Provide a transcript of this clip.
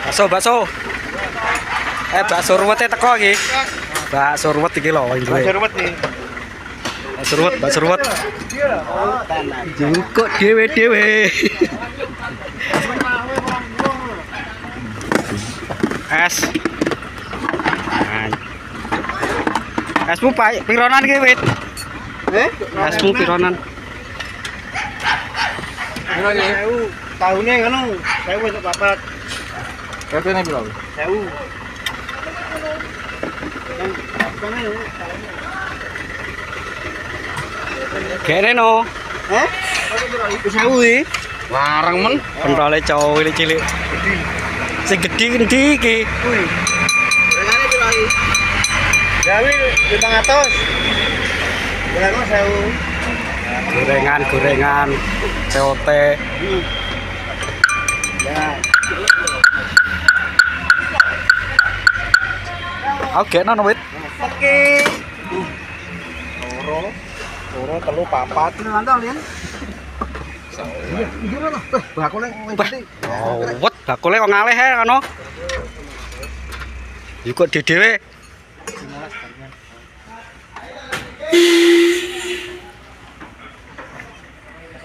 Bakso. Bakso ruwete teko iki. Bakso ruwet iki lho iki. Bakso ruwet nih. Bakso ruwet. Jungkuk dhewe-dhewe. Es. Esmu pironan iki, Wit? Esmu pironan. Tahunnya ngono, 1000 untuk papat. Katanya piro? 1000. Kene no. Heh? 1000 iki. Larang men, pentole cowok cilik-cilik. Sing gedhi endi iki? Kuwi. Regane piro iki? Gawe 700. Berapa 1000? Gorengan, COT. Ya. Oke, nono Wit. Oke. Loro, telu, papat. Mantap, Lin. Iya, mana? Bakule ngenti. Wet, bakule kok ngalih ae kono. Yuk kok dhewe.